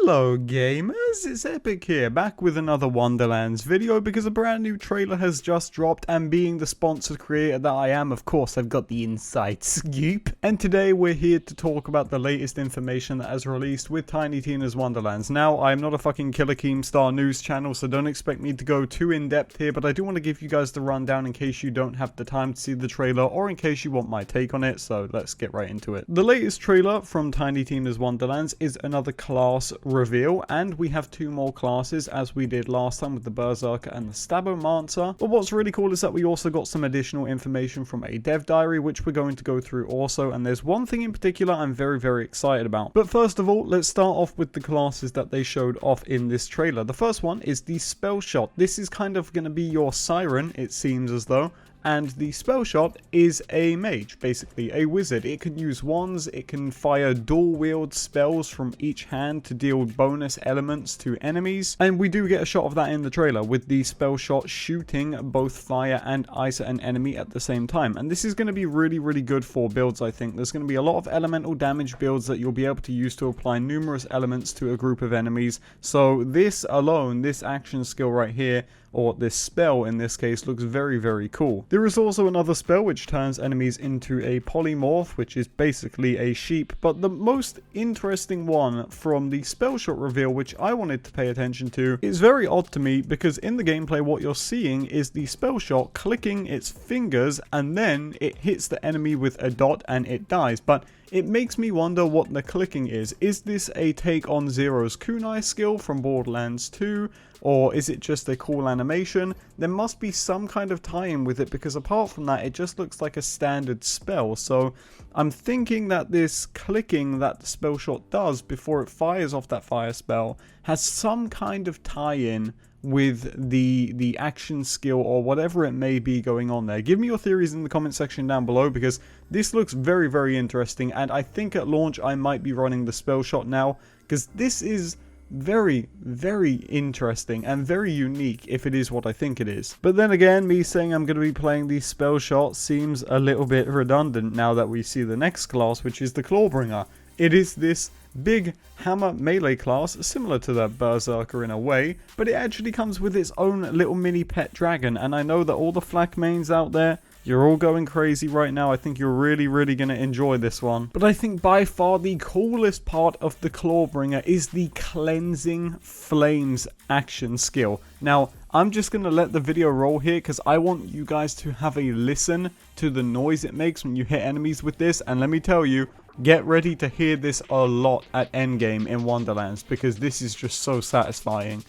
Hello gamers, it's Epic here, back with another Wonderlands video because a brand new trailer has just dropped, and being the sponsored creator that I am, of course I've got the inside scoop. And today we're here to talk about the latest information that has released with Tiny Tina's Wonderlands. Now, I'm not a fucking Killer Keemstar news channel, so don't expect me to go too in depth here, but I do want to give you guys the rundown in case you don't have the time to see the trailer or in case you want my take on it, so let's get right into it. The latest trailer from Tiny Tina's Wonderlands is another class reveal, and we have two more classes as we did last time with the Berserker and the Stabomancer. But what's really cool is that we also got some additional information from a dev diary, which we're going to go through also, and there's one thing in particular I'm very excited about. But first of all, let's start off with the classes that they showed off in this trailer. The first one is the Spellshot. This is kind of going to be your Siren, it seems as though. And the Spellshot is a mage, basically a wizard. It can use wands, it can fire dual wield spells from each hand to deal bonus elements to enemies. And we do get a shot of that in the trailer with the Spellshot shooting both fire and ice at an enemy at the same time. And this is going to be really good for builds, I think. There's going to be a lot of elemental damage builds that you'll be able to use to apply numerous elements to a group of enemies. So this alone, this action skill right here, or this spell in this case, looks very cool. There is also another spell which turns enemies into a polymorph, which is basically a sheep, but the most interesting one from the Spellshot reveal, which I wanted to pay attention to, is very odd to me because in the gameplay what you're seeing is the Spellshot clicking its fingers and then it hits the enemy with a dot and it dies. But it makes me wonder what the clicking is. Is this a take on Zero's kunai skill from Borderlands 2? Or is it just a cool animation? There must be some kind of tie-in with it, because apart from that, it just looks like a standard spell. So I'm thinking that this clicking that the Spellshot does before it fires off that fire spell has some kind of tie-in with the action skill or whatever it may be going on there. Give me your theories in the comment section down below, because this looks very interesting, and I think at launch I might be running the Spellshot now, because this is very interesting and very unique if it is what I think it is. But then again, me saying I'm going to be playing the Spellshot seems a little bit redundant now that we see the next class, which is the Clawbringer. It is this big hammer melee class, similar to the Berserker in a way, but it actually comes with its own little mini pet dragon. And I know that all the flak mains out there, you're all going crazy right now. I think you're really going to enjoy this one. But I think by far the coolest part of the Clawbringer is the Cleansing Flames action skill. Now, I'm just going to let the video roll here because I want you guys to have a listen to the noise it makes when you hit enemies with this. And let me tell you, get ready to hear this a lot at endgame in Wonderlands, because this is just so satisfying.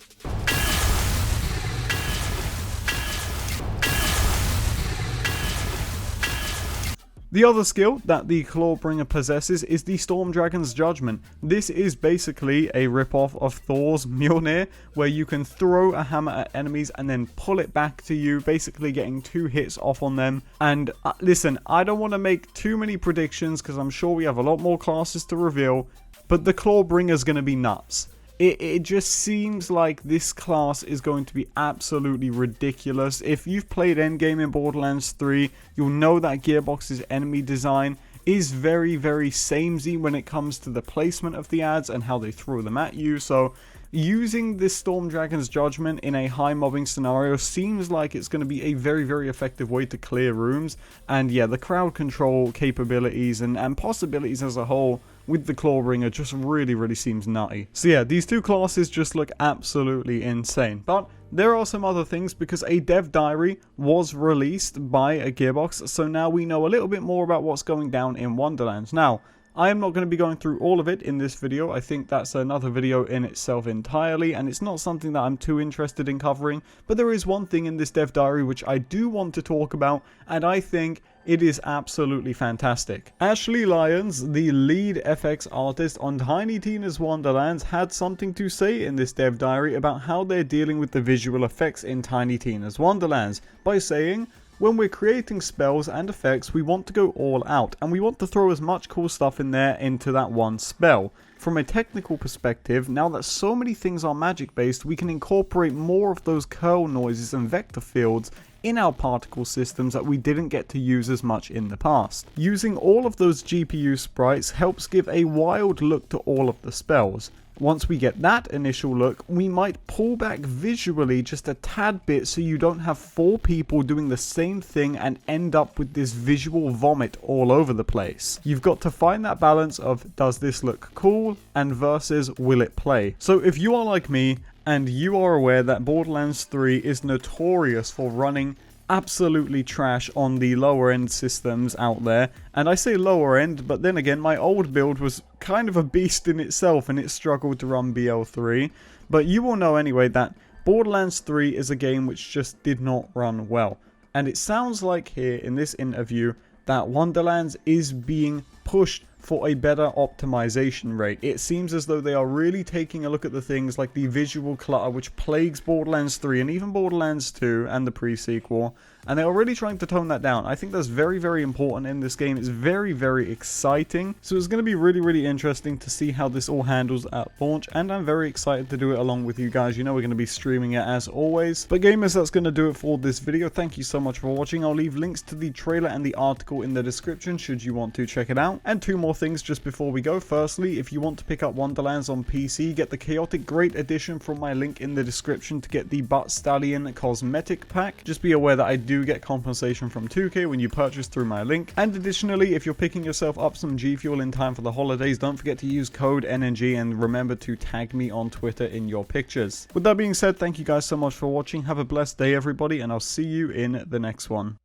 The other skill that the Clawbringer possesses is the Storm Dragon's Judgment. This is basically a ripoff of Thor's Mjolnir, where you can throw a hammer at enemies and then pull it back to you, basically getting 2 hits off on them. And listen, I don't want to make too many predictions because I'm sure we have a lot more classes to reveal, but the Clawbringer is going to be nuts. It just seems like this class is going to be absolutely ridiculous. If you've played Endgame in Borderlands 3, you'll know that Gearbox's enemy design is very samey when it comes to the placement of the ads and how they throw them at you. So using this Storm Dragon's Judgment in a high mobbing scenario seems like it's going to be a very effective way to clear rooms. And yeah, the crowd control capabilities and possibilities as a whole with the Clawbringer just really seems nutty. So yeah, these two classes just look absolutely insane. But there are some other things, because a dev diary was released by a Gearbox, so now we know a little bit more about what's going down in Wonderlands. Now, I am not going to be going through all of it in this video. I think that's another video in itself entirely, and it's not something that I'm too interested in covering. But there is one thing in this dev diary which I do want to talk about, and I think it is absolutely fantastic. Ashley Lyons, the lead FX artist on Tiny Tina's Wonderlands, had something to say in this dev diary about how they're dealing with the visual effects in Tiny Tina's Wonderlands by saying, when we're creating spells and effects, we want to go all out, and we want to throw as much cool stuff in there into that one spell. From a technical perspective, now that so many things are magic based, we can incorporate more of those curl noises and vector fields in our particle systems that we didn't get to use as much in the past. Using all of those GPU sprites helps give a wild look to all of the spells. Once we get that initial look, we might pull back visually just a tad bit so you don't have 4 people doing the same thing and end up with this visual vomit all over the place. You've got to find that balance of does this look cool and versus will it play. So if you are like me and you are aware that Borderlands 3 is notorious for running absolutely trash on the lower end systems out there, and I say lower end, but then again my old build was kind of a beast in itself and it struggled to run BL3, but you will know anyway that Borderlands 3 is a game which just did not run well, and it sounds like here in this interview that Wonderlands is being pushed for a better optimization rate. It seems as though they are really taking a look at the things like the visual clutter which plagues Borderlands 3 and even Borderlands 2 and the pre-sequel, and they are really trying to tone that down. I think that's very, very important in this game. It's very, very exciting. So it's going to be really, really interesting to see how this all handles at launch, and I'm very excited to do it along with you guys. You know we're going to be streaming it as always. But gamers, that's going to do it for this video. Thank you so much for watching. I'll leave links to the trailer and the article in the description should you want to check it out. And 2 more things just before we go. Firstly, if you want to pick up Wonderlands on PC, get the Chaotic Great Edition from my link in the description to get the Butt Stallion Cosmetic Pack. Just be aware that I do get compensation from 2K when you purchase through my link. And additionally, if you're picking yourself up some G Fuel in time for the holidays, don't forget to use code EpicNNG and remember to tag me on Twitter in your pictures. With that being said, thank you guys so much for watching. Have a blessed day, everybody, and I'll see you in the next one.